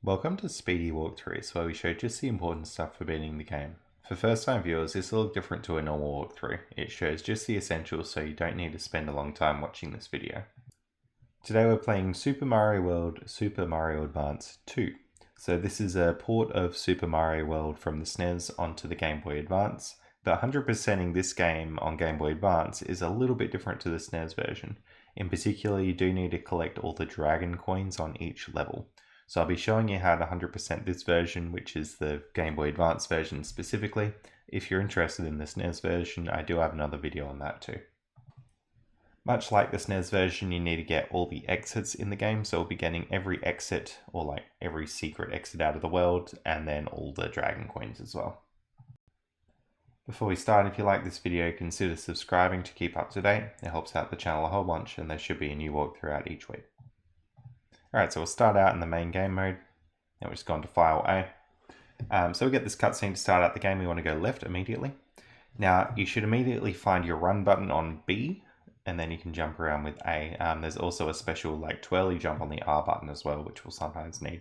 Welcome to Speedy Walkthroughs, where we show just the important stuff for beating the game. For first time viewers, this will look different to a normal walkthrough. It shows just the essentials, so you don't need to spend a long time watching this video. Today we're playing Super Mario World Super Mario Advance 2. So this is a port of Super Mario World from the SNES onto the Game Boy Advance. But 100%ing this game on Game Boy Advance is a little bit different to the SNES version. In particular, you do need to collect all the dragon coins on each level. So I'll be showing you how to 100% this version, which is the Game Boy Advance version specifically. If you're interested in the SNES version, I do have another video on that too. Much like the SNES version, you need to get all the exits in the game, so we'll be getting every exit, or like every secret exit out of the world, and then all the dragon coins as well. Before we start, if you like this video, consider subscribing to keep up to date. It helps out the channel a whole bunch, and there should be a new walkthrough out each week. Alright, so we'll start out in the main game mode, and we'll just go into File A. So we get this cutscene to start out the game. We want to go left immediately. Now, you should immediately find your run button on B, and then you can jump around with A. There's also a special like twirly jump on the R button as well, which we'll sometimes need.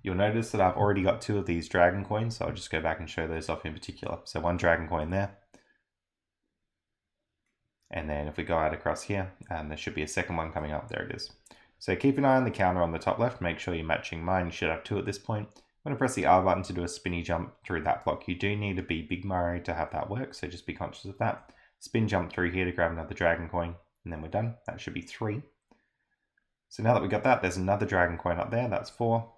You'll notice that I've already got 2 of these dragon coins, so I'll just go back and show those off in particular. So 1 dragon coin there. And then if we go out across here, there should be a second one coming up. There it is. So keep an eye on the counter on the top left, make sure you're matching mine. You should have 2 at this point. I'm going to press the R button to do a spinny jump through that block. You do need to be Big Mario to have that work, so just be conscious of that. Spin jump through here to grab another dragon coin, and then we're done. That should be 3. So now that we got that, there's another dragon coin up there, that's 4.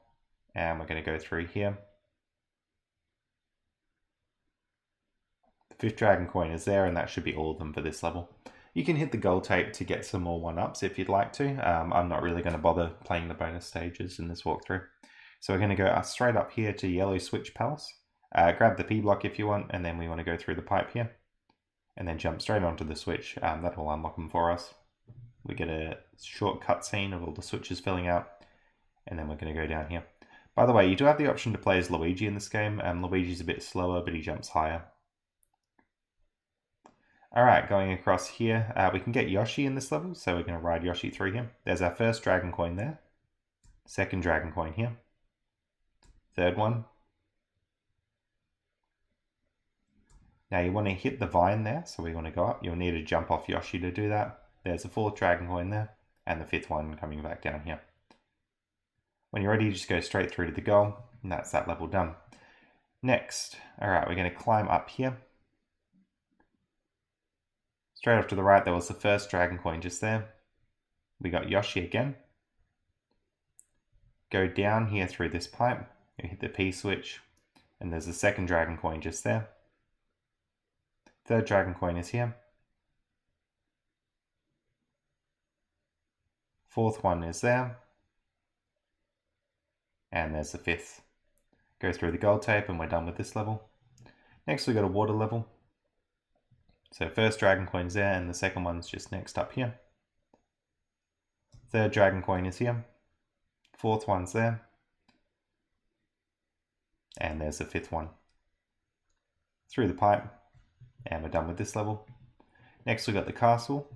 And we're going to go through here. The 5th dragon coin is there, and that should be all of them for this level. You can hit the gold tape to get some more 1-ups if you'd like to. I'm not really going to bother playing the bonus stages in this walkthrough. So we're going to go straight up here to Yellow Switch Palace. Grab the P block if you want, and then we want to go through the pipe here. And then jump straight onto the switch. That will unlock them for us. We get a short cutscene of all the switches filling out. And then we're going to go down here. By the way, you do have the option to play as Luigi in this game. Luigi's a bit slower, but he jumps higher. Alright, going across here, we can get Yoshi in this level, so we're going to ride Yoshi through here. There's our first dragon coin there. Second dragon coin here. Third one. Now you want to hit the vine there, so we want to go up. You'll need to jump off Yoshi to do that. There's the 4th dragon coin there, and the 5th one coming back down here. When you're ready, you just go straight through to the goal, and that's that level done. Next, alright, we're going to climb up here. Straight off to the right, there was the first dragon coin just there. We got Yoshi again. Go down here through this pipe. You hit the P switch, and there's the 2nd dragon coin just there. 3rd dragon coin is here. 4th one is there. And there's the 5th. Go through the gold tape, and we're done with this level. Next, we got a water level. So 1st dragon coin's there, and the 2nd one's just next up here. 3rd dragon coin is here. 4th one's there. And there's the 5th one. Through the pipe, and we're done with this level. Next we got the castle.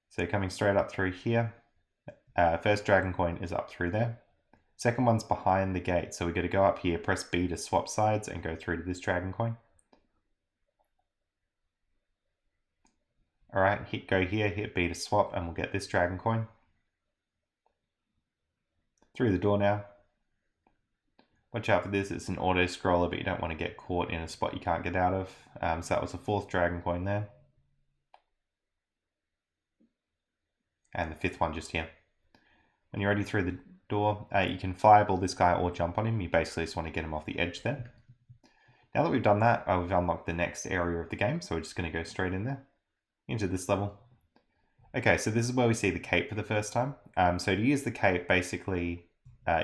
So coming straight up through here. 1st dragon coin is up through there. 2nd one's behind the gate, so we're going to go up here, press B to swap sides, and go through to this dragon coin. Alright, go here, hit B to swap, and we'll get this dragon coin. Through the door now. Watch out for this, it's an auto scroller, but you don't want to get caught in a spot you can't get out of. So that was the 4th dragon coin there. And the 5th one just here. When you're ready through the door, you can fireball this guy or jump on him. You basically just want to get him off the edge there. Now that we've done that, we've unlocked the next area of the game, so we're just going to go straight in there. Into this level. Okay, so this is where we see the cape for the first time. So to use the cape, basically,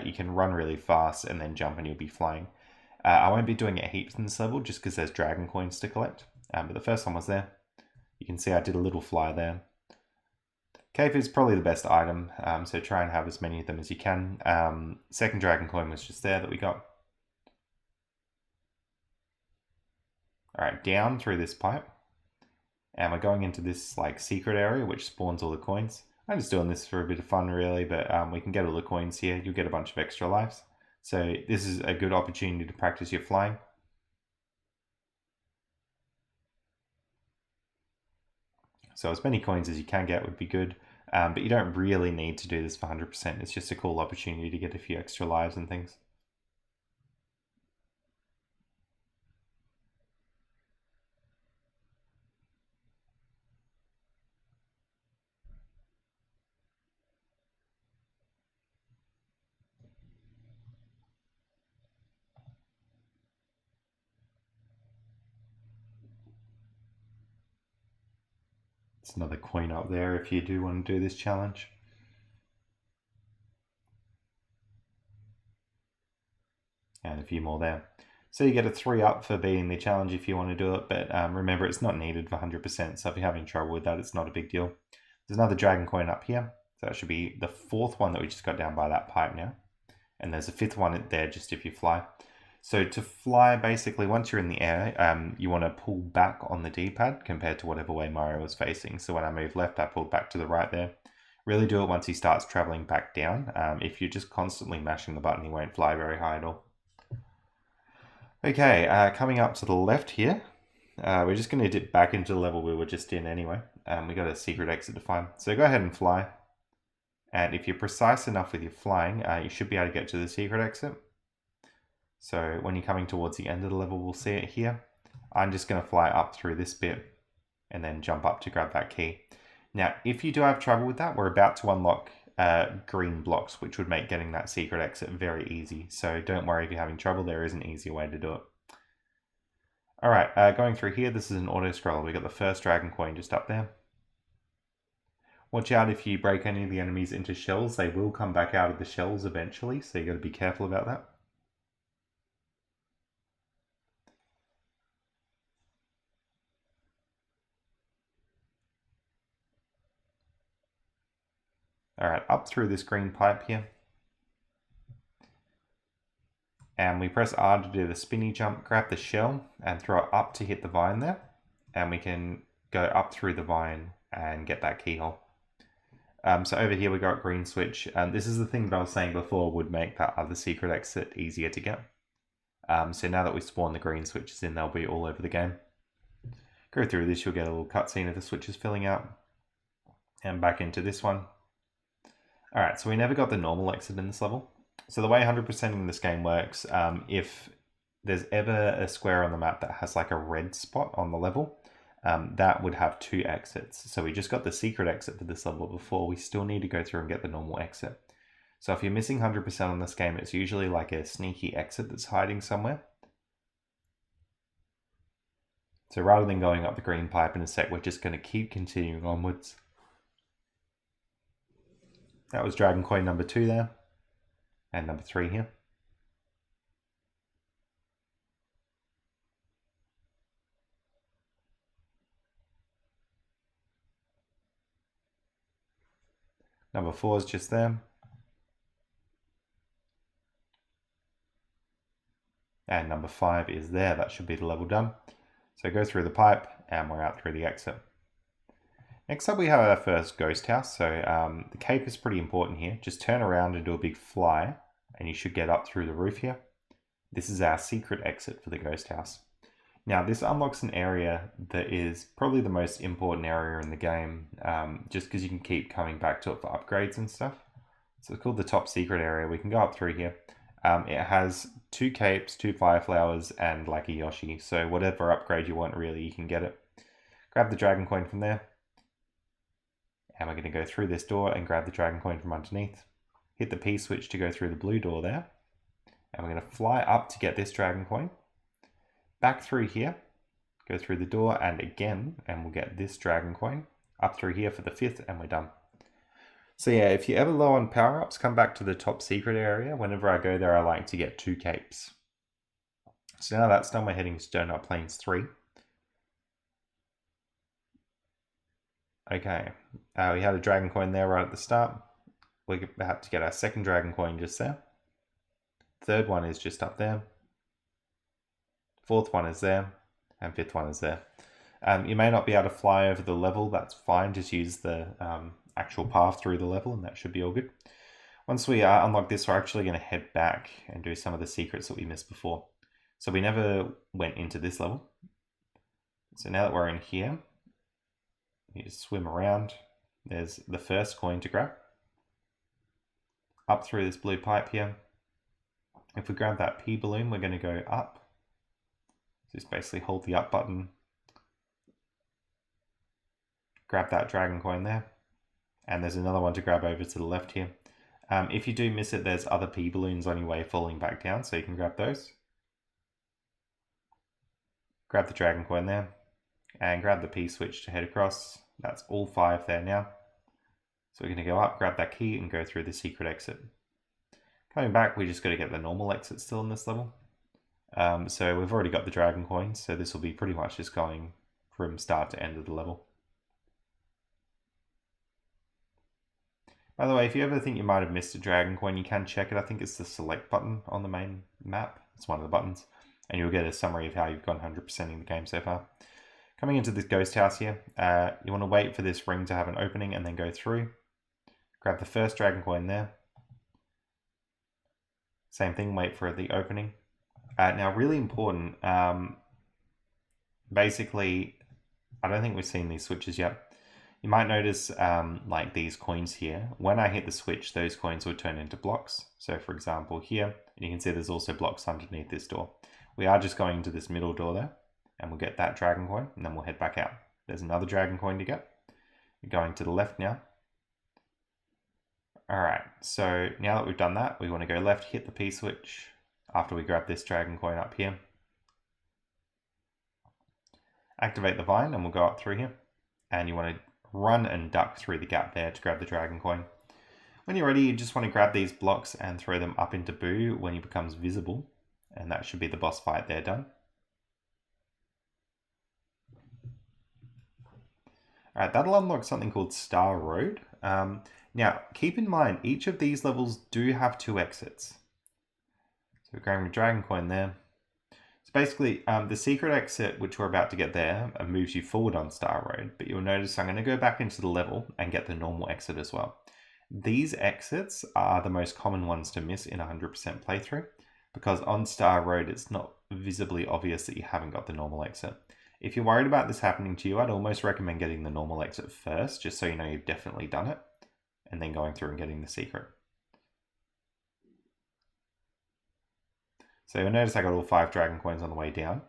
you can run really fast and then jump and you'll be flying. I won't be doing it heaps in this level just because there's dragon coins to collect. But the first one was there. You can see I did a little fly there. Cape is probably the best item, so try and have as many of them as you can. 2nd dragon coin was just there that we got. Alright, down through this pipe. And we're going into this like secret area which spawns all the coins. I'm just doing this for a bit of fun really, but we can get all the coins here. You'll get a bunch of extra lives. So this is a good opportunity to practice your flying. So as many coins as you can get would be good, but you don't really need to do this for 100%. It's just a cool opportunity to get a few extra lives and things. It's another coin up there if you do want to do this challenge. And a few more there. So you get a 3 up for beating the challenge if you want to do it, but remember it's not needed for 100%, so if you're having trouble with that, it's not a big deal. There's another dragon coin up here, so that should be the 4th one that we just got down by that pipe now. And there's a 5th one there just if you fly. So to fly, basically, once you're in the air, you want to pull back on the D-pad compared to whatever way Mario was facing. So when I move left, I pulled back to the right there. Really do it once he starts traveling back down. If you're just constantly mashing the button, he won't fly very high at all. Okay, coming up to the left here, we're just going to dip back into the level we were just in anyway. We got a secret exit to find. So go ahead and fly. And if you're precise enough with your flying, you should be able to get to the secret exit. So when you're coming towards the end of the level, we'll see it here. I'm just going to fly up through this bit and then jump up to grab that key. Now, if you do have trouble with that, we're about to unlock green blocks, which would make getting that secret exit very easy. So don't worry if you're having trouble, there is an easier way to do it. All right, going through here, this is an auto scroll. We got the first dragon coin just up there. Watch out if you break any of the enemies into shells, they will come back out of the shells eventually, so you got to be careful about that. All right, up through this green pipe here. And we press R to do the spinny jump, grab the shell and throw it up to hit the vine there. And we can go up through the vine and get that keyhole. So over here we got green switch. This is the thing that I was saying before would make that other secret exit easier to get. So now that we spawn the green switches in, they'll be all over the game. Go through this, you'll get a little cutscene of the switches filling out. And back into this one. Alright, so we never got the normal exit in this level. So the way 100%ing this game works, if there's ever a square on the map that has like a red spot on the level, that would have 2 exits. So we just got the secret exit for this level before. We still need to go through and get the normal exit. So if you're missing 100% on this game, it's usually like a sneaky exit that's hiding somewhere. So rather than going up the green pipe in a sec, we're just going to keep continuing onwards. That was dragon coin number 2 there. And number 3 here. Number 4 is just there. And number 5 is there. That should be the level done. So go through the pipe and we're out through the exit. Next up we have our first ghost house. So the cape is pretty important here. Just turn around and do a big fly and you should get up through the roof here. This is our secret exit for the ghost house. Now this unlocks an area that is probably the most important area in the game, just because you can keep coming back to it for upgrades and stuff. So it's called the top secret area. We can go up through here. It has 2 capes, 2 fire flowers, and like a Yoshi. So whatever upgrade you want really, you can get it. Grab the dragon coin from there. And we're going to go through this door and grab the dragon coin from underneath. Hit the P switch to go through the blue door there. And we're going to fly up to get this dragon coin. Back through here. Go through the door and again. And we'll get this dragon coin. Up through here for the 5th and we're done. So yeah, if you're ever low on power-ups, come back to the top secret area. Whenever I go there, I like to get 2 capes. So now that's done, we're heading to Donut Plains 3. Okay, we had a dragon coin there right at the start. We have to get our 2nd dragon coin just there. 3rd one is just up there. 4th one is there. And 5th one is there. You may not be able to fly over the level, that's fine. Just use the actual path through the level, and that should be all good. Once we unlock this, we're actually going to head back and do some of the secrets that we missed before. So we never went into this level. So now that we're in here, you just swim around. There's the first coin to grab. Up through this blue pipe here. If we grab that P balloon, we're going to go up. Just basically hold the up button. Grab that dragon coin there. And there's another one to grab over to the left here. If you do miss it, there's other P balloons on your way falling back down, so you can grab those. Grab the dragon coin there. And grab the P switch to head across. That's all 5 there now. So we're going to go up, grab that key, and go through the secret exit. Coming back, we just got to get the normal exit still in this level. So we've already got the dragon coins, so this will be pretty much just going from start to end of the level. By the way, if you ever think you might have missed a dragon coin, you can check it. I think it's the select button on the main map. It's one of the buttons. And you'll get a summary of how you've gone 100%ing the game so far. Coming into this ghost house here, you want to wait for this ring to have an opening and then go through. Grab the first dragon coin there. Same thing, wait for the opening. Now, really important, basically, I don't think we've seen these switches yet. You might notice like these coins here. When I hit the switch, those coins will turn into blocks. So for example here, and you can see there's also blocks underneath this door. We are just going into this middle door there, and we'll get that dragon coin, and then we'll head back out. There's another dragon coin to get. We're going to the left now. Alright, so now that we've done that, we want to go left, hit the P switch after we grab this dragon coin up here. Activate the vine, and we'll go up through here. And you want to run and duck through the gap there to grab the dragon coin. When you're ready, you just want to grab these blocks and throw them up into Boo when he becomes visible. And that should be the boss fight there done. Alright, that'll unlock something called Star Road. Now, keep in mind, each of these levels do have 2 exits. So we're grabbing a dragon coin there. So basically, the secret exit, which we're about to get there, moves you forward on Star Road. But you'll notice I'm going to go back into the level and get the normal exit as well. These exits are the most common ones to miss in a 100% playthrough, because on Star Road, it's not visibly obvious that you haven't got the normal exit. If you're worried about this happening to you, I'd almost recommend getting the normal exit first, just so you know you've definitely done it, and then going through and getting the secret. So you'll notice I got all 5 dragon coins on the way down,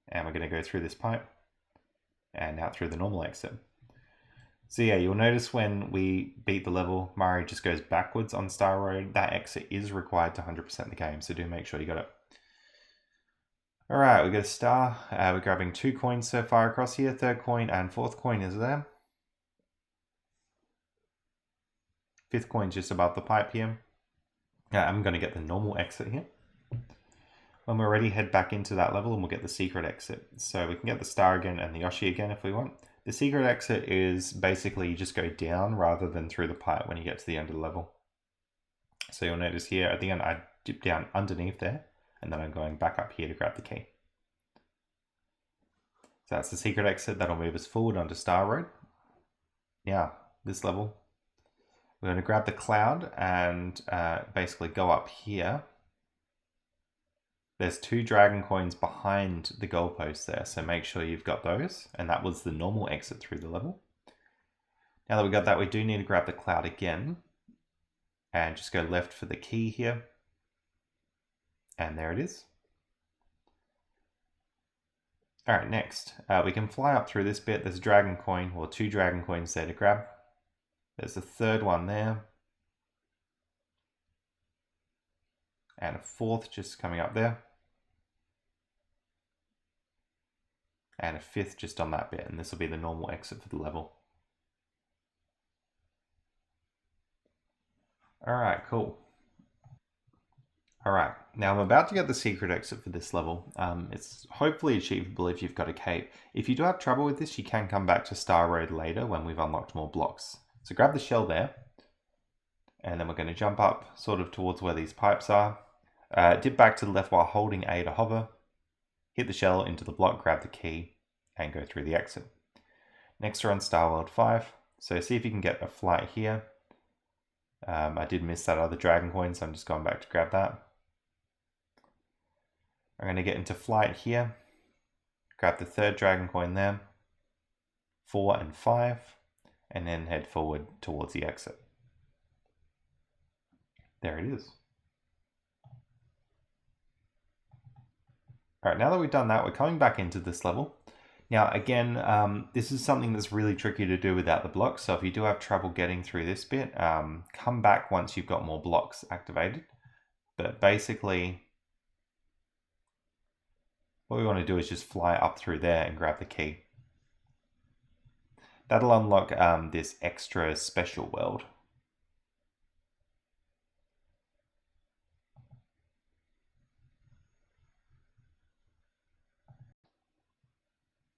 and we're going to go through this pipe, and out through the normal exit. So yeah, you'll notice when we beat the level, Mario just goes backwards on Star Road. That exit is required to 100% the game, so do make sure you got it. Alright, we got a star. We're grabbing 2 coins so far across here. 3rd coin and 4th coin is there. 5th coin's just above the pipe here. I'm going to get the normal exit here. When we're ready, head back into that level and we'll get the secret exit. So we can get the star again and the Yoshi again if we want. The secret exit is basically you just go down rather than through the pipe when you get to the end of the level. So you'll notice here at the end I dip down underneath there, and then I'm going back up here to grab the key. So that's the secret exit. That'll move us forward onto Star Road. Now, this level, we're going to grab the cloud and basically go up here. There's 2 dragon coins behind the goalpost there, so make sure you've got those. And that was the normal exit through the level. Now that we got that, we do need to grab the cloud again. And just go left for the key here. And there it is. Alright, next. We can fly up through this bit. There's a dragon coin, or 2 dragon coins there to grab. There's a 3rd one there. And a 4th just coming up there. And a 5th just on that bit, and this will be the normal exit for the level. Alright, cool. Alright, now I'm about to get the secret exit for this level. It's hopefully achievable if you've got a cape. If you do have trouble with this, you can come back to Star Road later when we've unlocked more blocks. So grab the shell there, and then we're going to jump up sort of towards where these pipes are. Dip back to the left while holding A to hover. Hit the shell into the block, grab the key, and go through the exit. Next we're on Star World 5. So see if you can get a flight here. I did miss that other dragon coin, so I'm just going back to grab that. I'm going to get into flight here. Grab the third dragon coin there. 4 and 5. And then head forward towards the exit. There it is. Alright, now that we've done that, we're coming back into this level. Now again, this is something that's really tricky to do without the blocks, so if you do have trouble getting through this bit, come back once you've got more blocks activated. But basically, what we want to do is just fly up through there and grab the key. That'll unlock this extra special world.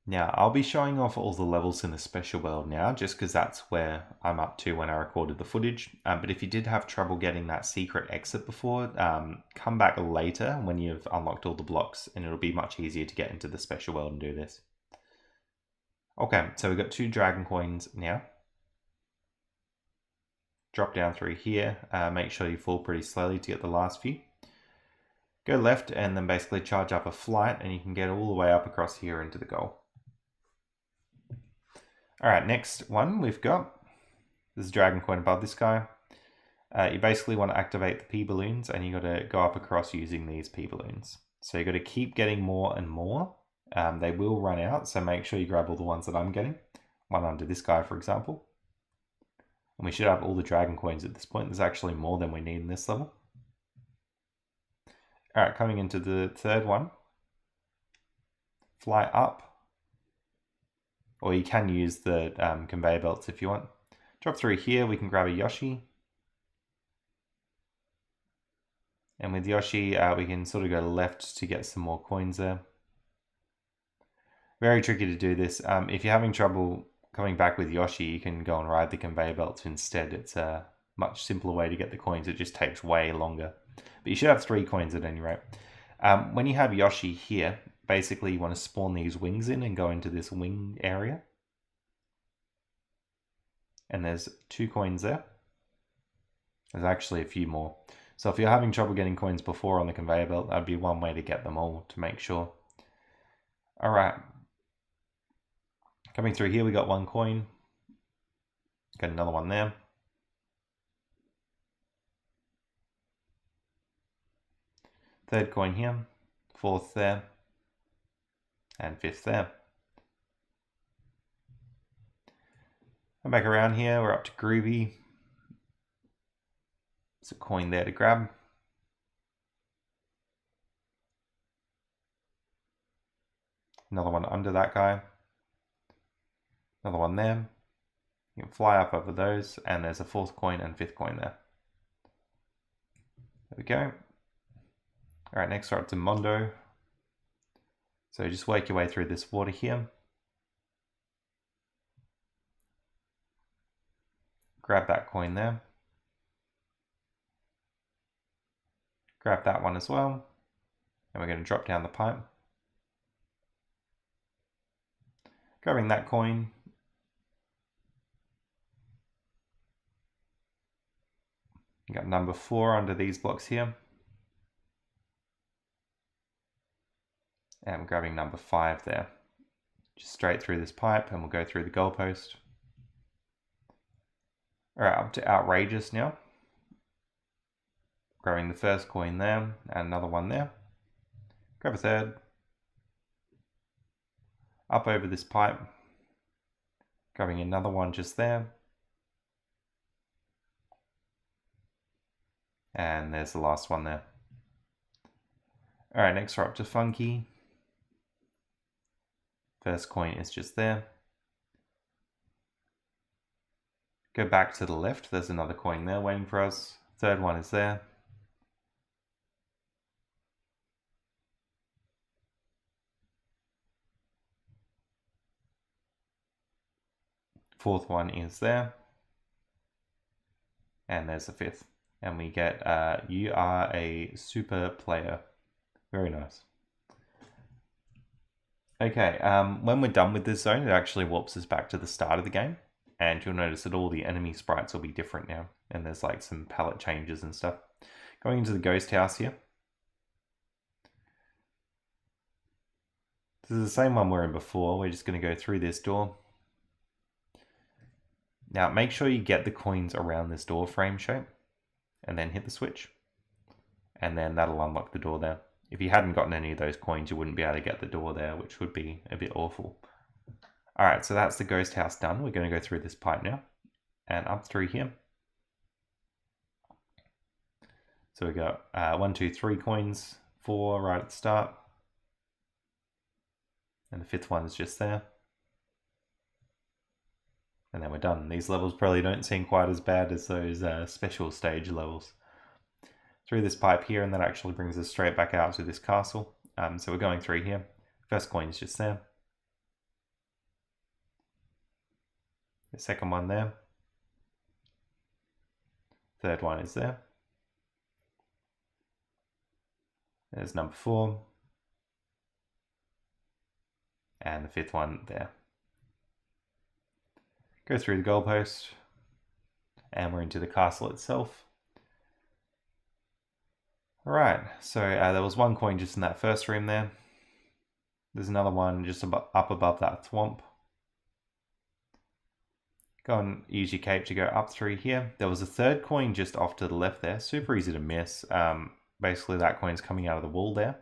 Now, I'll be showing off all the levels in the special world now, just because that's where I'm up to when I recorded the footage. But if you did have trouble getting that secret exit before, come back later when you've unlocked all the blocks, and it'll be much easier to get into the special world and do this. Okay, so we've got 2 dragon coins now. Drop down through here, make sure you fall pretty slowly to get the last few. Go left and then basically charge up a flight, and you can get all the way up across here into the goal. Alright, next one we've got, there's a dragon coin above this guy. You basically want to activate the P-balloons, and you got to go up across using these P-balloons. So you got to keep getting more and more. They will run out, so make sure you grab all the ones that I'm getting. One under this guy, for example. And we should have all the dragon coins at this point. There's actually more than we need in this level. Alright, coming into the third one. Fly up. Or you can use the conveyor belts if you want. Drop through here, we can grab a Yoshi. And with Yoshi, we can sort of go left to get some more coins there. Very tricky to do this. If you're having trouble coming back with Yoshi, you can go and ride the conveyor belts instead. It's a much simpler way to get the coins. It just takes way longer. But you should have 3 coins at any rate. When you have Yoshi here, basically you want to spawn these wings in and go into this wing area. And there's 2 coins there. There's actually a few more. So if you're having trouble getting coins before on the conveyor belt, that'd be one way to get them all to make sure. Alright. Coming through here, we got 1 coin. Got another one there. Third coin here. 4th there. And 5th there. Come back around here, we're up to Groovy. There's a coin there to grab. Another one under that guy. Another one there. You can fly up over those, and there's a 4th coin and 5th coin there. There we go. Alright, next we're up to Mondo. So just work your way through this water here. Grab that coin there. Grab that one as well. And we're going to drop down the pipe. Grabbing that coin. You got number 4 under these blocks here. And I'm grabbing number 5 there. Just straight through this pipe, and we'll go through the goalpost. Alright, up to Outrageous now. Grabbing the first coin there, and another one there. Grab a third. Up over this pipe. Grabbing another one just there. And there's the last one there. Alright, next we're up to Funky. First coin is just there. Go back to the left, there's another coin there waiting for us. Third one is there. Fourth one is there. And there's the 5th. And we get, you are a super player. Very nice. Okay, when we're done with this zone, it actually warps us back to the start of the game. and you'll notice that all the enemy sprites will be different now, and there's like some palette changes and stuff. Going into the ghost house here. This is the same one we're in before. We're just going to go through this door. Now make sure you get the coins around this door frame shape and then hit the switch. And then that'll unlock the door there. If you hadn't gotten any of those coins, you wouldn't be able to get the door there, which would be a bit awful. Alright, so that's the ghost house done. We're going to go through this pipe now and up through here. So we got 1, 2, 3 coins, 4 right at the start. And the 5th one is just there. And then we're done. These levels probably don't seem quite as bad as those special stage levels. Through this pipe here, and that actually brings us straight back out to this castle. So we're going through here. First coin is just there. The second one there. Third one is there. There's number 4. And the 5th one there. Go through the goalpost, and we're into the castle itself. Alright, so there was 1 coin just in that first room there. There's another one just up above that thwomp. Go and use your cape to go up through here. There was a 3rd coin just off to the left there. Super easy to miss. Basically that coin's coming out of the wall there.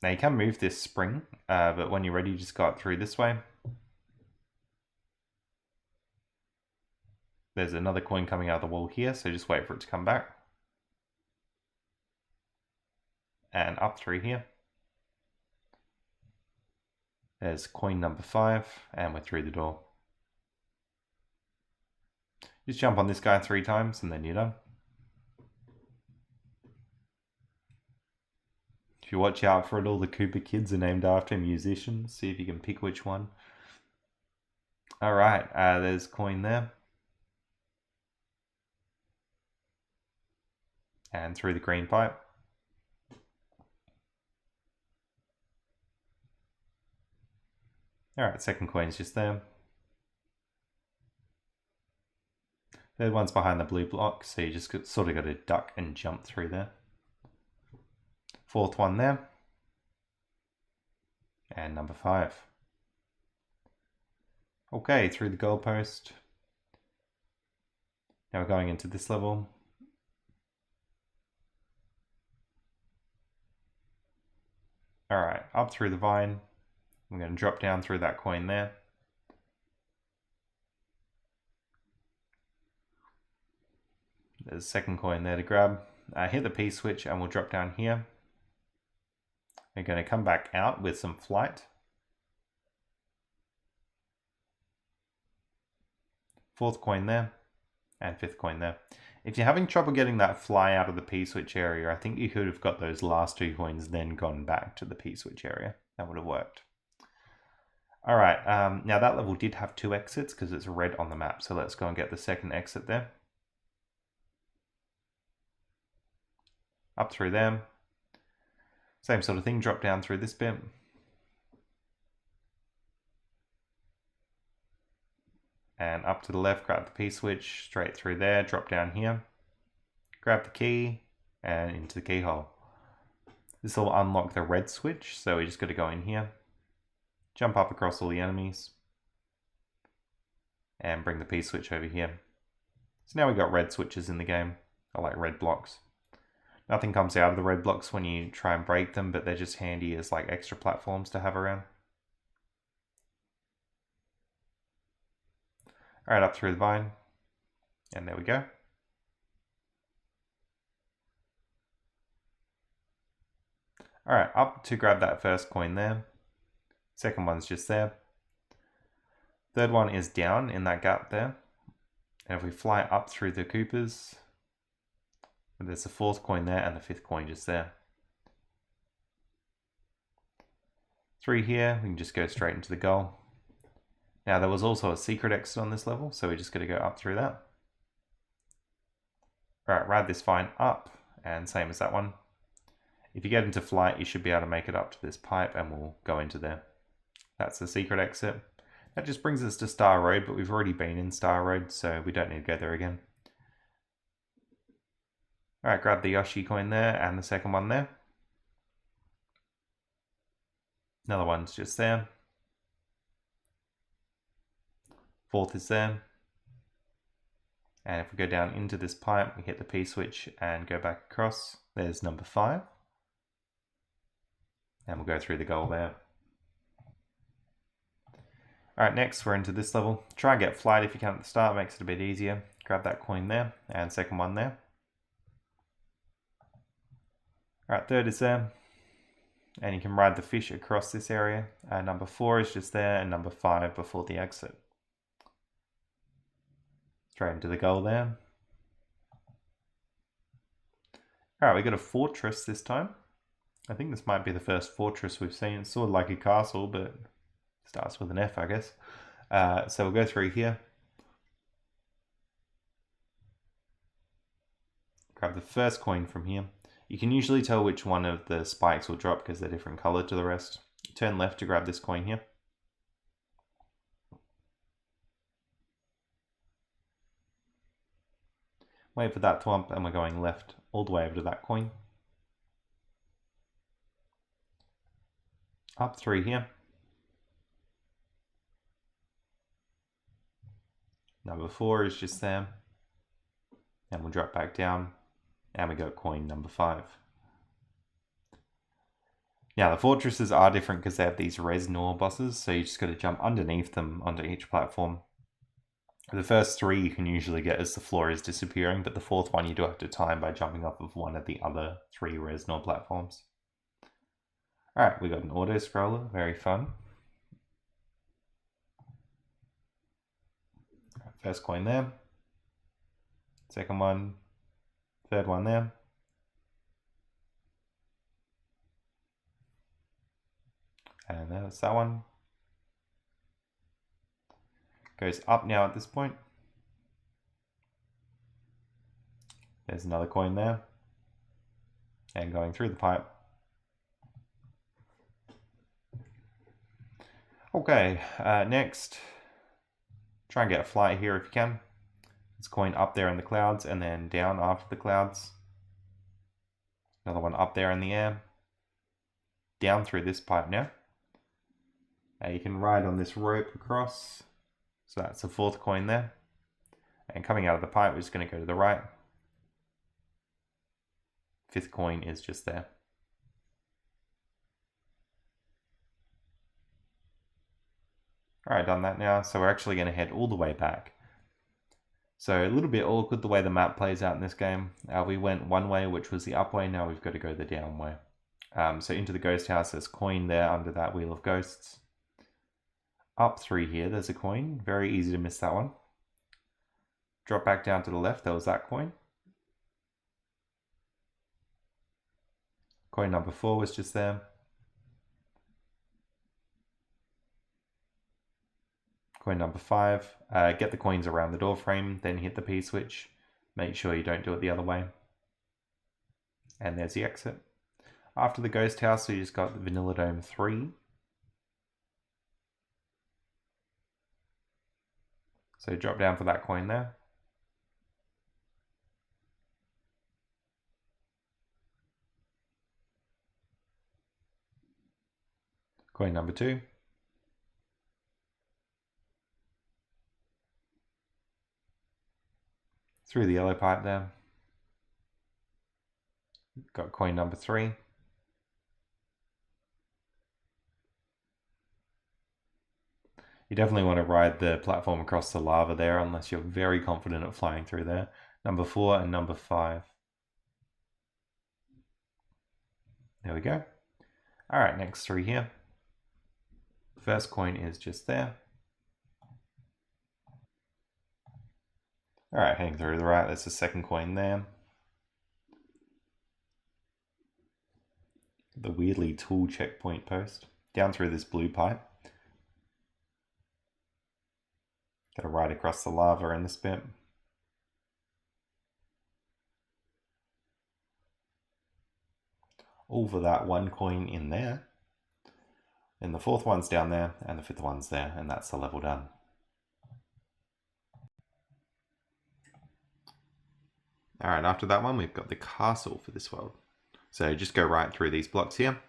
Now you can move this spring, but when you're ready, just go up through this way. There's another coin coming out of the wall here, so just wait for it to come back. And up through here. There's coin number 5, and we're through the door. Just jump on this guy 3 times, and then you're done. If you watch out for it, all the Koopa kids are named after musicians. See if you can pick which one. Alright, there's coin there. And through the green pipe. Alright, second coin's just there. Third one's behind the blue block, so you just sort of got to duck and jump through there. 4th one there. And number 5. Okay, through the goalpost. Now we're going into this level. Alright, up through the vine. I'm going to drop down through that coin there. There's a second coin there to grab. Hit the P switch and we'll drop down here. We're going to come back out with some flight. 4th coin there. And 5th coin there. If you're having trouble getting that fly out of the P-switch area, I think you could have got those last 2 coins, then gone back to the P-switch area. That would have worked. Alright, now that level did have 2 exits because it's red on the map, so let's go and get the second exit there. Up through them. Same sort of thing, drop down through this bit. And up to the left, grab the P-switch, straight through there, drop down here. Grab the key, and into the keyhole. This will unlock the red switch, so we just got to go in here. Jump up across all the enemies. And bring the P-switch over here. So now we've got red switches in the game. I like red blocks. Nothing comes out of the red blocks when you try and break them, but they're just handy as like extra platforms to have around. Alright, up through the vine. And there we go. Alright, up to grab that first coin there. Second one's just there. Third one is down in that gap there. And if we fly up through the Koopas, there's the 4th coin there and the 5th coin just there. 3 here, we can just go straight into the goal. Now there was also a secret exit on this level, so we just got to go up through that. Alright, ride this vine up, and same as that one. If you get into flight, you should be able to make it up to this pipe, and we'll go into there. That's the secret exit. That just brings us to Star Road, but we've already been in Star Road, so we don't need to go there again. Alright, grab the Yoshi coin there and the second one there. Another one's just there. Fourth is there. And if we go down into this pipe, we hit the P switch and go back across. There's number 5. And we'll go through the goal there. Alright, next we're into this level. Try and get flight if you can at the start, makes it a bit easier. Grab that coin there, and second one there. Alright, third is there. And you can ride the fish across this area. Number 4 is just there, and number 5 before the exit. Straight into the goal there. Alright, we got a fortress this time. I think this might be the first fortress we've seen. It's sort of like a castle, but starts with an F, I guess. So we'll go through here. Grab the first coin from here. You can usually tell which one of the spikes will drop because they're different color to the rest. Turn left to grab this coin here. Wait for that to ump, and we're going left all the way over to that coin. Up 3 here. Number 4 is just there. And we'll drop back down. And we got coin number 5. Now the fortresses are different because they have these Resnor bosses, so you just got to jump underneath them onto each platform. The first 3 you can usually get as the floor is disappearing, but the 4th one you do have to time by jumping off of one of the other 3 Resnor platforms. Alright, we got an auto scroller, very fun. First coin there. Second one. Third one there. And there's that one. Goes up now at this point. There's another coin there. And going through the pipe. Okay, next. Try and get a flight here if you can. It's coin up there in the clouds and then down after the clouds. Another one up there in the air. Down through this pipe now. You can ride on this rope across. So that's the 4th coin there. And coming out of the pipe, we're just going to go to the right. 5th coin is just there. Alright, done that now. So we're actually going to head all the way back. So a little bit awkward the way the map plays out in this game. We went one way, which was the up way. Now we've got to go the down way. So into the ghost house, there's coin there under that wheel of ghosts. Up 3 here, there's a coin. Very easy to miss that one. Drop back down to the left, there was that coin. Coin number 4 was just there. Coin number 5. Get the coins around the door frame, then hit the P switch. Make sure you don't do it the other way. And there's the exit. After the ghost house, we just got the Vanilla Dome 3. So drop down for that coin there. Coin number 2. Through the yellow pipe there. Got coin number 3. You definitely want to ride the platform across the lava there unless you're very confident at flying through there. Number 4 and number 5. There we go. Alright, next 3 here. First coin is just there. Alright, heading through to the right, there's the second coin there. The weirdly tall checkpoint post. Down through this blue pipe. Gotta ride across the lava in this bit. All for that 1 coin in there. And the fourth one's down there, and the fifth one's there, and that's the level done. Alright, after that one, we've got the castle for this world. So just go right through these blocks here.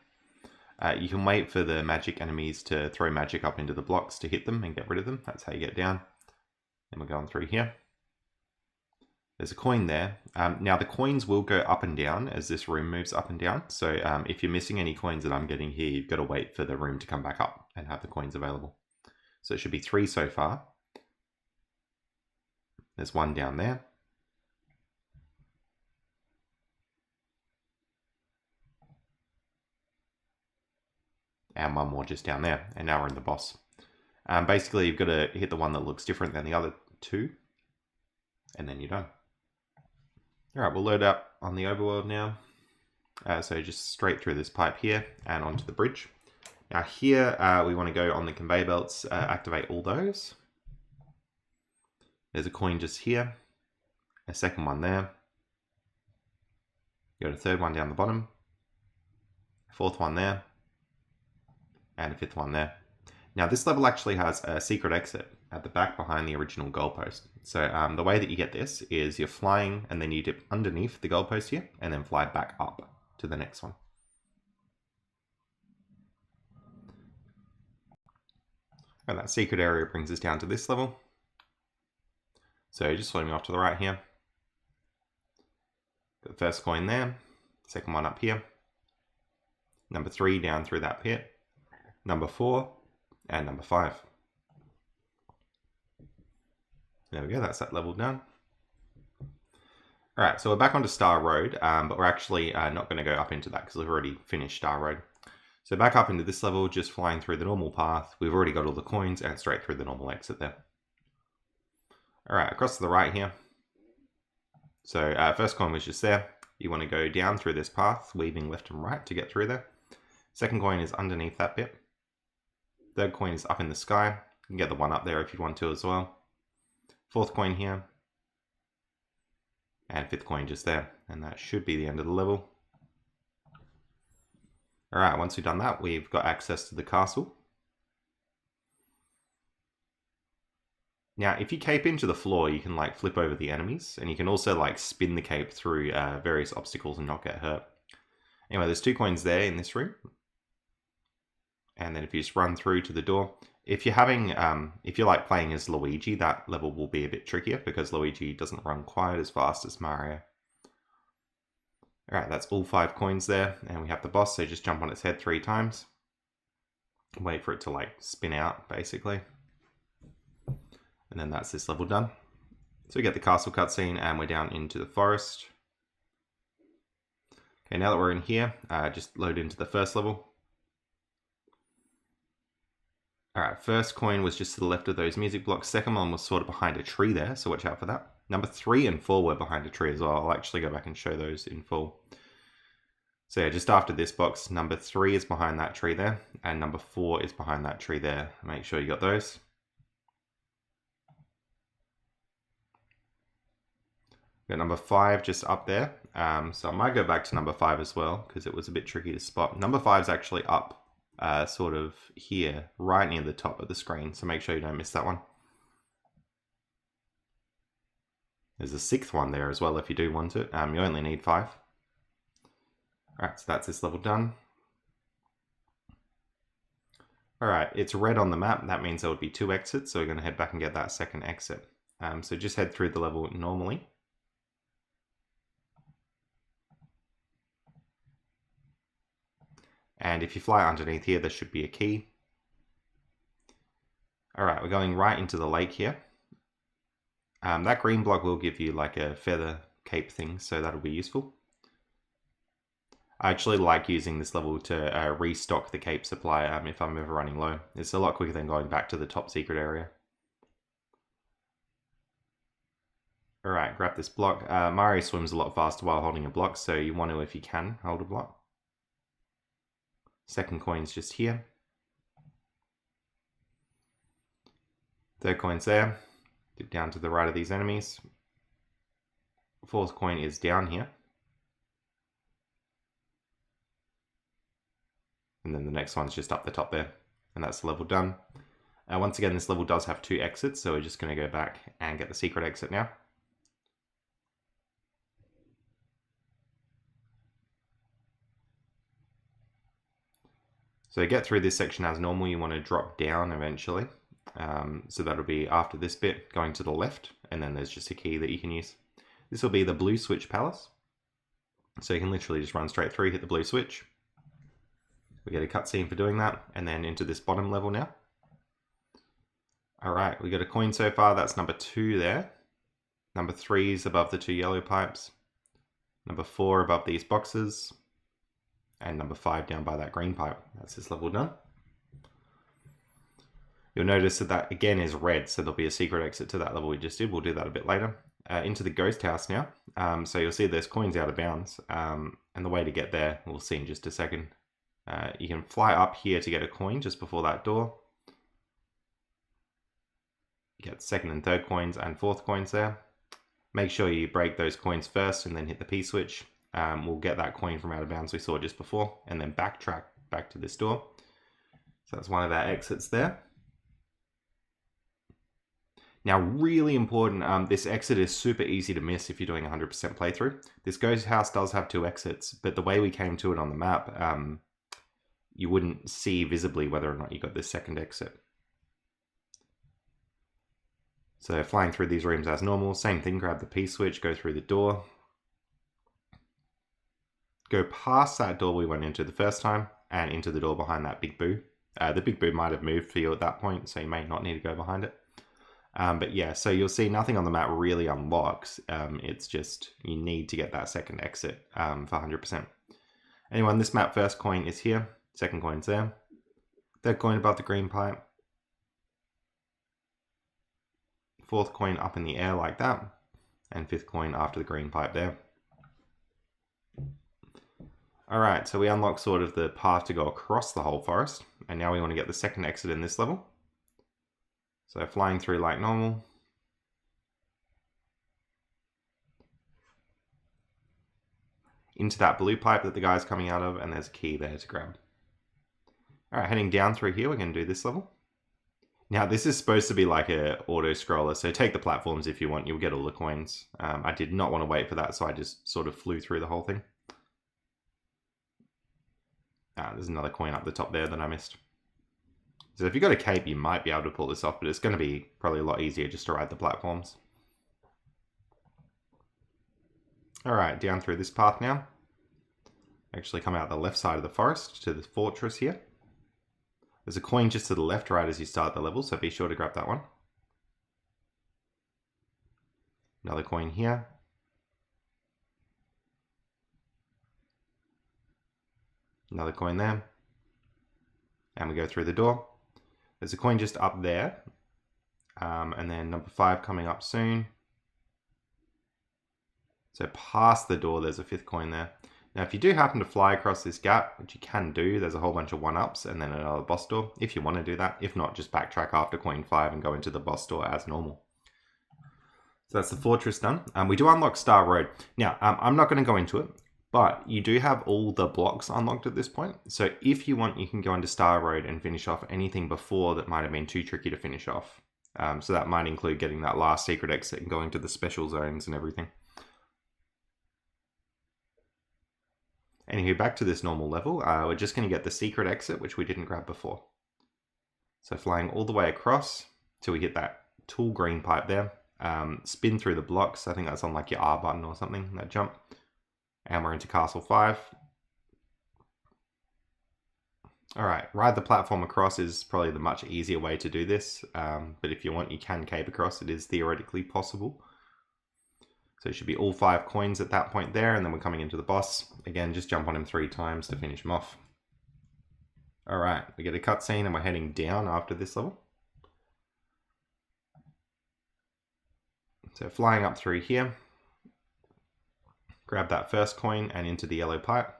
You can wait for the magic enemies to throw magic up into the blocks to hit them and get rid of them. That's how you get down. And we're going through here. There's a coin there. Now the coins will go up and down as this room moves up and down. So if you're missing any coins that I'm getting here, you've got to wait for the room to come back up and have the coins available. So it should be 3 so far. There's 1 down there. And 1 more just down there. And now we're in the boss. Basically, you've got to hit the one that looks different than the other 2. And then you're done. Alright, we'll load up on the overworld now. So just straight through this pipe here and onto the bridge. Now here we want to go on the conveyor belts, activate all those. There's a coin just here, a second one there. You got a third one down the bottom, fourth one there, and a fifth one there. Now this level actually has a secret exit at the back behind the original goalpost. So the way that you get this is you're flying and then you dip underneath the goalpost here and then fly back up to the next one. And that secret area brings us down to this level. So just floating off to the right here. The first coin there, second one up here. Number 3 down through that pit. Number 4 and number 5. There we go, that's that level done. Alright, so we're back onto Star Road, but we're actually not going to go up into that because we've already finished Star Road. So back up into this level, just flying through the normal path. We've already got all the coins and straight through the normal exit there. Alright, across to the right here. So first coin was just there. You want to go down through this path, weaving left and right to get through there. Second coin is underneath that bit. Third coin is up in the sky. You can get the one up there if you want to as well. Fourth coin here. And fifth coin just there. And that should be the end of the level. Alright, once we've done that, we've got access to the castle. Now, if you cape into the floor, you can like flip over the enemies. And you can also like spin the cape through various obstacles and not get hurt. Anyway, there's 2 coins there in this room. And then if you just run through to the door, if you're having, if you're like playing as Luigi, that level will be a bit trickier because Luigi doesn't run quite as fast as Mario. Alright, that's all 5 coins there, and we have the boss, so just jump on its head 3 times. Wait for it to like spin out, basically. And then that's this level done. So we get the castle cutscene, and we're down into the forest. Okay, now that we're in here, just load into the first level. Alright, first coin was just to the left of those music blocks. Second one was sort of behind a tree there, so watch out for that. Number 3 and 4 were behind a tree as well. I'll actually go back and show those in full. So yeah, just after this box, number 3 is behind that tree there, and number 4 is behind that tree there. Make sure you got those. Got number 5 just up there. So I might go back to number 5 as well, because it was a bit tricky to spot. Number 5 is actually up. Sort of here, right near the top of the screen, so make sure you don't miss that one. There's a 6th one there as well if you do want it. You only need 5. Alright, so that's this level done. Alright, it's red on the map, that means there would be 2 exits, so we're going to head back and get that second exit. So just head through the level normally. And if you fly underneath here, there should be a key. Alright, we're going right into the lake here. That green block will give you like a feather cape thing, so that'll be useful. I actually like using this level to restock the cape supply if I'm ever running low. It's a lot quicker than going back to the top secret area. Alright, grab this block. Mario swims a lot faster while holding a block, so you want to, if you can, hold a block. Second coin's just here. Third coin's there. Dip down to the right of these enemies. Fourth coin is down here. And then the next one's just up the top there. and that's the level done. Once again, this level does have 2 exits, so we're just going to go back and get the secret exit now. So to get through this section as normal, you want to drop down eventually. So that'll be after this bit, going to the left, and then there's just a key that you can use. This will be the blue switch palace. So you can literally just run straight through, hit the blue switch. We get a cutscene for doing that, and then into this bottom level now. All right, we got a coin so far. That's number 2 there. Number 3 is above the 2 yellow pipes. Number 4 above these boxes. And number 5 down by that green pipe. That's this level done. You'll notice that that again is red, so there'll be a secret exit to that level we just did. We'll do that a bit later. Into the ghost house now. So you'll see there's coins out of bounds. And the way to get there, we'll see in just a second. You can fly up here to get a coin just before that door. You get 2nd and 3rd coins and 4th coins there. Make sure you break those coins first and then hit the P switch. We'll get that coin from out of bounds we saw just before, and then backtrack back to this door. So that's one of our exits there. Now, really important, this exit is super easy to miss if you're doing 100% playthrough. This ghost house does have 2 exits, but the way we came to it on the map, you wouldn't see visibly whether or not you got this 2nd exit. So flying through these rooms as normal, same thing, grab the P switch, go through the door. Go past that door we went into the first time, and into the door behind that big boo. The big boo might have moved for you at that point, so you may not need to go behind it. But yeah, so you'll see nothing on the map really unlocks. It's just you need to get that 2nd exit for 100%. Anyway, on this map, 1st coin is here, 2nd coin's there. 3rd coin above the green pipe. 4th coin up in the air like that. And 5th coin after the green pipe there. Alright, so we unlock sort of the path to go across the whole forest. And now we want to get the 2nd exit in this level. So flying through like normal. Into that blue pipe that the guy's coming out of, and there's a key there to grab. Alright, heading down through here, we're going to do this level. Now this is supposed to be like a auto scroller, so take the platforms if you want, you'll get all the coins. I did not want to wait for that, so I just sort of flew through the whole thing. There's another coin up the top there that I missed. So if you've got a cape, you might be able to pull this off, but it's going to be probably a lot easier just to ride the platforms. Alright, down through this path now. Actually come out the left side of the forest to the fortress here. There's a coin just to the left right as you start the level, so be sure to grab that one. Another coin here. Another coin there. And we go through the door. There's a coin just up there. And then number 5 coming up soon. So past the door, there's a 5th coin there. Now, if you do happen to fly across this gap, which you can do, there's a whole bunch of 1-ups and then another boss door, if you want to do that. If not, just backtrack after coin 5 and go into the boss door as normal. So that's the fortress done. We do unlock Star Road. Now, I'm not going to go into it, but you do have all the blocks unlocked at this point. So if you want, you can go into Star Road and finish off anything before that might have been too tricky to finish off. So that might include getting that last secret exit and going to the special zones and everything. Anywho, back to this normal level, we're just going to get the secret exit, which we didn't grab before. So flying all the way across till we hit that tall green pipe there. Spin through the blocks. I think that's on like your R button or something, that jump. And we're into Castle 5. Alright, ride the platform across is probably the much easier way to do this. But if you want, you can cape across. It is theoretically possible. So it should be all 5 coins at that point there, and then we're coming into the boss. Again, just jump on him 3 times to finish him off. Alright, we get a cutscene and we're heading down after this level. So flying up through here. Grab that first coin and into the yellow pipe.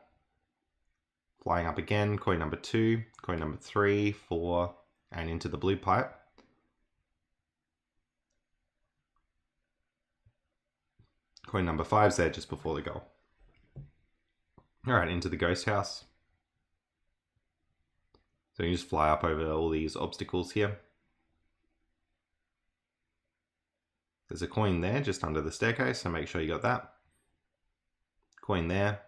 Flying up again, coin number 2, coin number 3, 4, and into the blue pipe. Coin number 5's there just before the goal. Alright, into the ghost house. So you just fly up over all these obstacles here. There's a coin there just under the staircase, so make sure you got that. Coin there.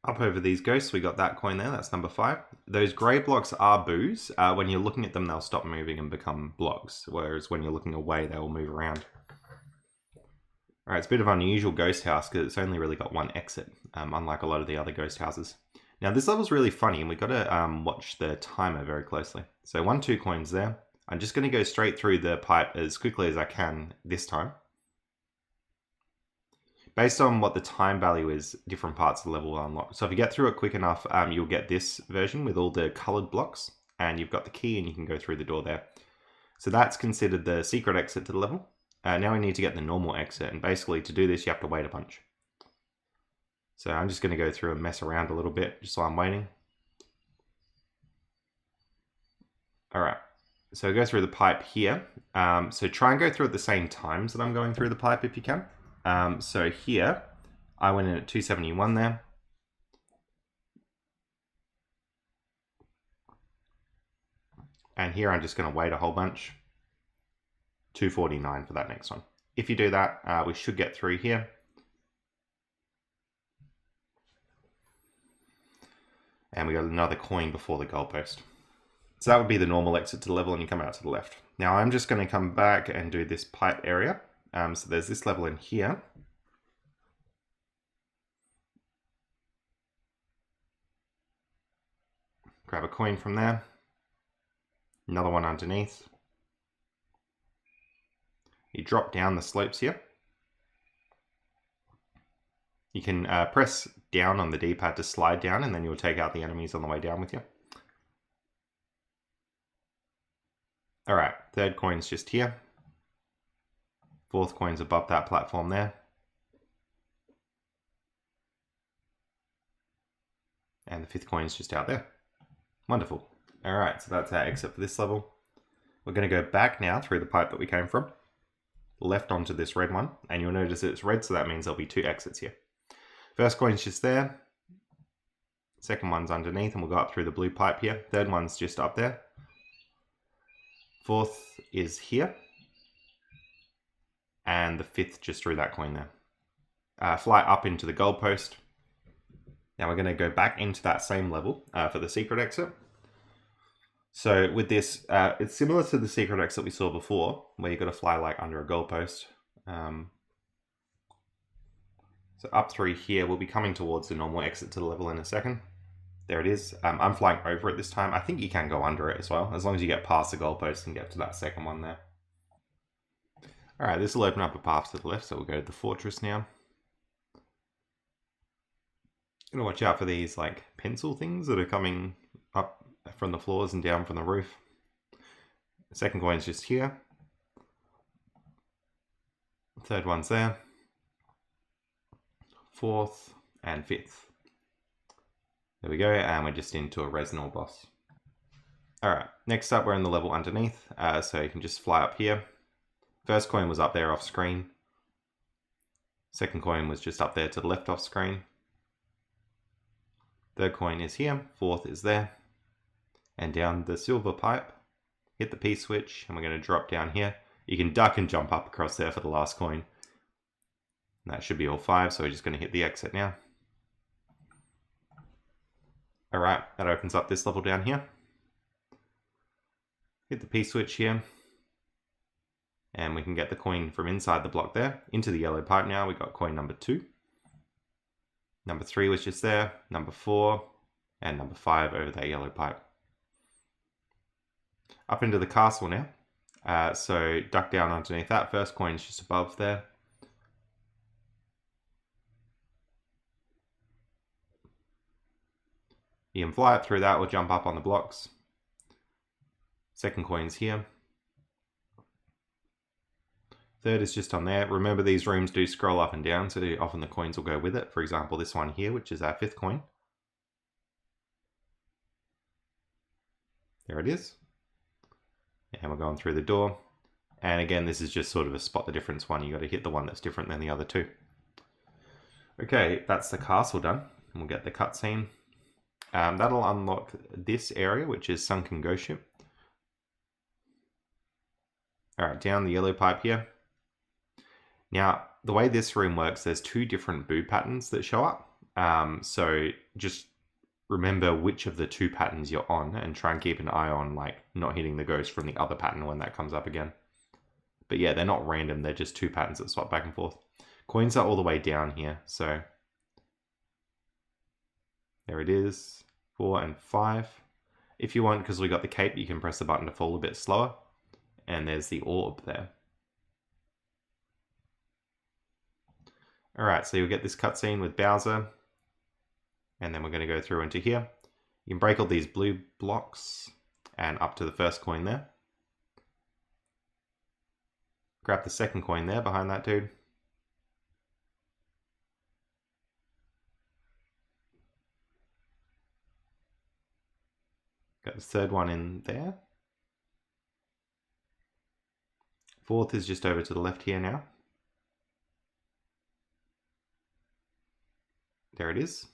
Up over these ghosts, we got that coin there, that's number 5. Those grey blocks are boos. When you're looking at them, they'll stop moving and become blocks, whereas when you're looking away, they will move around. Alright, it's a bit of an unusual ghost house because it's only really got one exit, unlike a lot of the other ghost houses. Now this level's really funny, and we've got to watch the timer very closely. So 1, 2 coins there. I'm just going to go straight through the pipe as quickly as I can this time. Based on what the time value is, different parts of the level will unlock. So if you get through it quick enough, you'll get this version with all the coloured blocks, and you've got the key and you can go through the door there. So that's considered the secret exit to the level. Now we need to get the normal exit, and basically to do this you have to wait a bunch. So I'm just going to go through and mess around a little bit just while I'm waiting. Alright, so go through the pipe here. So try and go through at the same times that I'm going through the pipe if you can. So here, I went in at 271 there. And here I'm just going to wait a whole bunch. 249 for that next one. If you do that, we should get through here. And we got another coin before the goalpost. So that would be the normal exit to the level, and you come out to the left. Now I'm just going to come back and do this pipe area. So there's this level in here. Grab a coin from there. Another one underneath. You drop down the slopes here. You can press down on the D-pad to slide down, and then you'll take out the enemies on the way down with you. Alright, 3rd coin's just here. 4th coin's above that platform there. And the 5th coin's just out there. Wonderful. Alright, so that's our exit for this level. We're going to go back now through the pipe that we came from. Left onto this red one, and you'll notice that it's red, so that means there'll be 2 exits here. 1st coin's just there. 2nd one's underneath, and we'll go up through the blue pipe here. 3rd one's just up there. 4th is here. And the 5th just through that coin there. Fly up into the goalpost. Now we're going to go back into that same level for the secret exit. So with this, it's similar to the secret exit we saw before, where you've got to fly like under a goalpost. So up through here, we'll be coming towards the normal exit to the level in a second. There it is. I'm flying over it this time. I think you can go under it as well, as long as you get past the goalpost and get to that 2nd one there. Alright, this will open up a path to the left, so we'll go to the fortress now. Gonna watch out for these like pencil things that are coming up from the floors and down from the roof. The 2nd coin's just here. 3rd one's there. 4th and 5th. There we go, and we're just into a Resnor boss. Alright, next up we're in the level underneath, so you can just fly up here. 1st coin was up there off screen. 2nd coin was just up there to the left off screen. 3rd coin is here, 4th is there. And down the silver pipe, hit the P switch, and we're going to drop down here. You can duck and jump up across there for the last coin. And that should be all 5, so we're just going to hit the exit now. Alright, that opens up this level down here. Hit the P switch here. And we can get the coin from inside the block there, into the yellow pipe now. We got coin number 2. Number 3 was just there, number 4, and number 5 over that yellow pipe. Up into the castle now. So duck down underneath that. 1st coin's just above there. You can fly up through that or jump up on the blocks. 2nd coin's here. 3rd is just on there. Remember, these rooms do scroll up and down, so often the coins will go with it. For example, this one here, which is our 5th coin. There it is. And we're going through the door. And again, this is just sort of a spot the difference one. You got to hit the one that's different than the other 2. Okay, that's the castle done. and we'll get the cutscene. That'll unlock this area, which is Sunken Ghost Ship. Alright, down the yellow pipe here. Now, the way this room works, there's two different boo patterns that show up. So just remember which of the two patterns you're on and try and keep an eye on like not hitting the ghost from the other pattern when that comes up again. But yeah, they're not random, they're just two patterns that swap back and forth. Coins are all the way down here, so there it is, 4 and 5. If you want, because we got the cape, you can press the button to fall a bit slower. And there's the orb there. Alright, so you'll get this cutscene with Bowser. And then we're going to go through into here. You can break all these blue blocks and up to the first coin there. Grab the second coin there behind that dude. Got the third one in there. Fourth is just over to the left here now. There it is.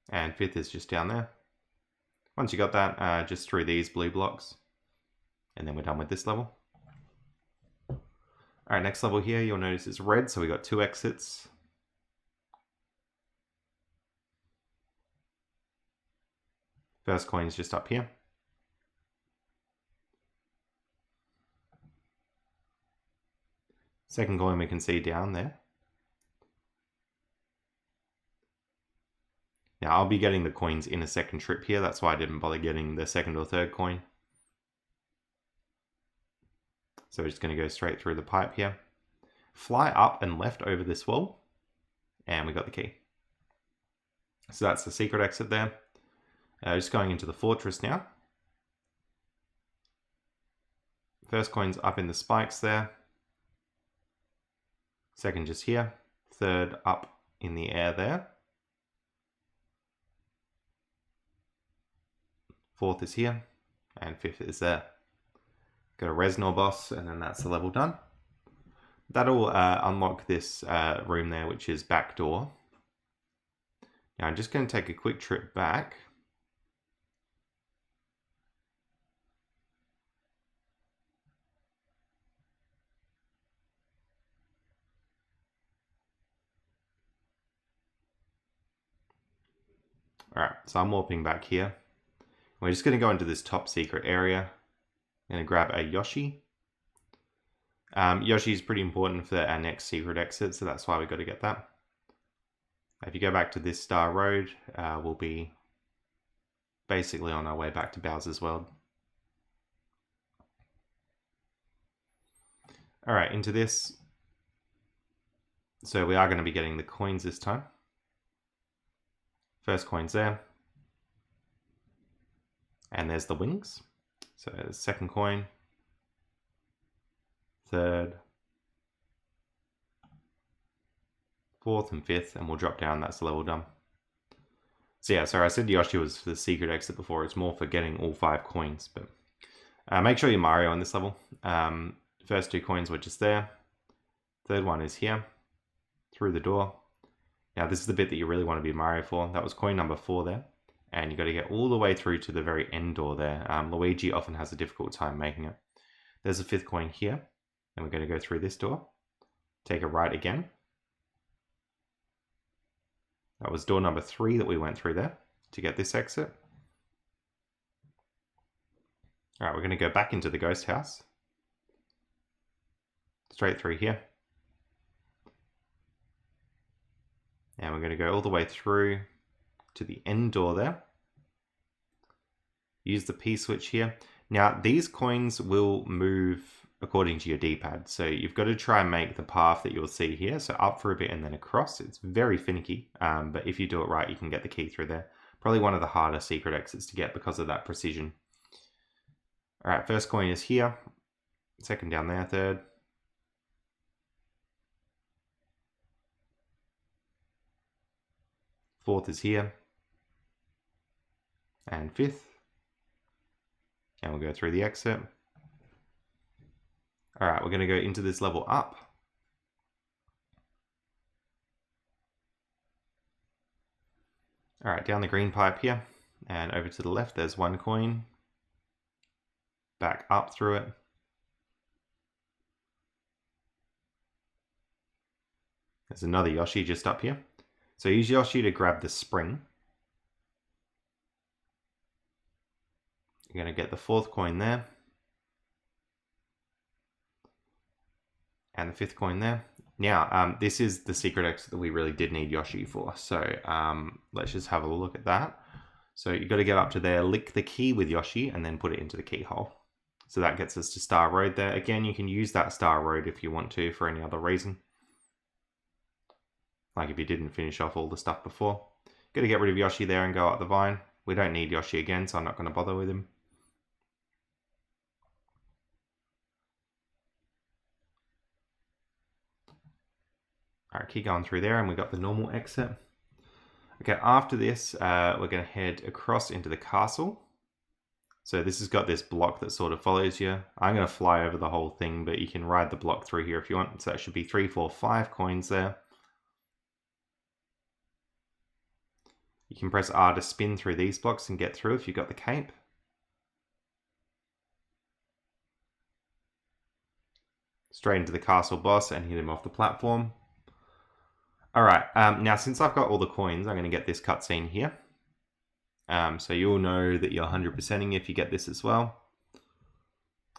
And fifth is just down there. Once you got that, just through these blue blocks. And then we're done with this level. Alright, next level here, you'll notice it's red, so we got 2 exits. First coin is just up here. Second coin we can see down there. Now I'll be getting the coins in a second trip here, that's why I didn't bother getting the second or third coin. So we're just going to go straight through the pipe here. Fly up and left over this wall. And we got the key. So that's the secret exit there. Just going into the fortress now. First coin's up in the spikes there. Second just here. Third up in the air there. Fourth is here. And fifth is there. Got a Reznor boss, and then that's the level done. That'll unlock this room there, which is back door. Now I'm just going to take a quick trip back. Alright, so I'm warping back here. We're just going to go into this top secret area. I'm going to grab a Yoshi. Yoshi is pretty important for our next secret exit, so that's why we've got to get that. If you go back to this Star Road, we'll be basically on our way back to Bowser's World. Alright, into this. So we are going to be getting the coins this time. First coin's there. And there's the wings. So second coin. Third. Fourth and fifth, and we'll drop down, that's the level done. So yeah, sorry, I said Yoshi was for the secret exit before, it's more for getting all 5 coins, but make sure you're Mario on this level. First 2 coins were just there. Third one is here, through the door. Now this is the bit that you really want to be Mario for. That was coin number 4 there. And you got to get all the way through to the very end door there. Luigi often has a difficult time making it. There's a 5th coin here. And we're going to go through this door. Take a right again. That was door number 3 that we went through there to get this exit. Alright, we're going to go back into the ghost house. Straight through here. And we're going to go all the way through to the end door there. Use the P switch here. Now, these coins will move according to your D-pad. So you've got to try and make the path that you'll see here. So up for a bit and then across. It's very finicky, but if you do it right, you can get the key through there. Probably one of the harder secret exits to get because of that precision. All right, first coin is here. Second down there, third. Fourth is here. And fifth. And we'll go through the exit. All right, we're going to go into this level up. All right, down the green pipe here, and over to the left, there's 1 coin. Back up through it. There's another Yoshi just up here. So use Yoshi to grab the spring. You're going to get the 4th coin there. And the 5th coin there. Now, this is the secret exit that we really did need Yoshi for. So let's just have a look at that. So you've got to get up to there, lick the key with Yoshi, and then put it into the keyhole. So that gets us to Star Road there. Again, you can use that Star Road if you want to for any other reason. Like if you didn't finish off all the stuff before. Got to get rid of Yoshi there and go up the vine. We don't need Yoshi again, so I'm not going to bother with him. Alright, keep going through there, and we got the normal exit. Okay, after this, we're going to head across into the castle. So this has got this block that sort of follows you. I'm going to fly over the whole thing, but you can ride the block through here if you want. So that should be 3, 4, 5 coins there. You can press R to spin through these blocks and get through if you've got the cape. Straight into the castle boss and hit him off the platform. Alright, now since I've got all the coins, I'm going to get this cutscene here. So you'll know that you're 100%ing if you get this as well.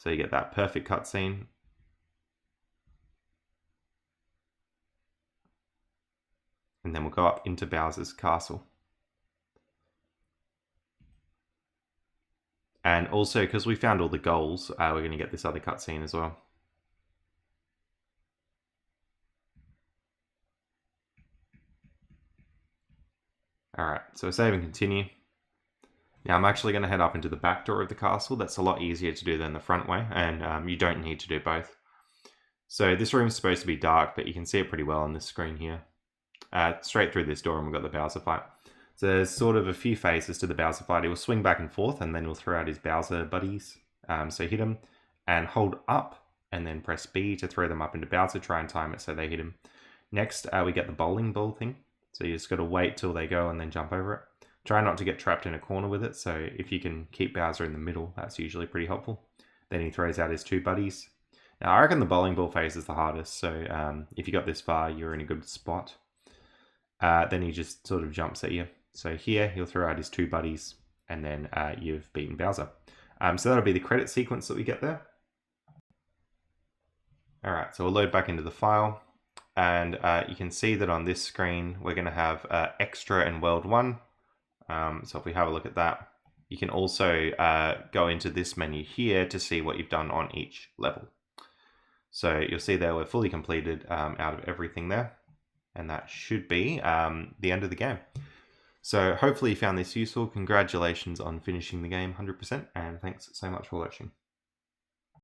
So you get that perfect cutscene. And then we'll go up into Bowser's castle. And also, because we found all the goals, we're going to get this other cutscene as well. Alright, so save and continue. Now I'm actually going to head up into the back door of the castle. That's a lot easier to do than the front way, and you don't need to do both. So this room is supposed to be dark, but you can see it pretty well on this screen here. Straight through this door and we've got the Bowser fight. So there's sort of a few phases to the Bowser fight. He will swing back and forth, and then he'll throw out his Bowser buddies. So hit him and hold up, and then press B to throw them up into Bowser. Try and time it so they hit him. Next, we get the bowling ball thing. So you just got to wait till they go and then jump over it. Try not to get trapped in a corner with it. So if you can keep Bowser in the middle, that's usually pretty helpful. Then he throws out his 2 buddies. Now I reckon the bowling ball phase is the hardest. So if you got this far, you're in a good spot. Then he just sort of jumps at you. So here he'll throw out his 2 buddies, and then you've beaten Bowser. So that'll be the credit sequence that we get there. Alright, so we'll load back into the file. And you can see that on this screen, we're going to have Extra and World 1. So if we have a look at that, you can also go into this menu here to see what you've done on each level. So you'll see there we're fully completed out of everything there. And that should be the end of the game. So hopefully you found this useful. Congratulations on finishing the game 100%, and thanks so much for watching.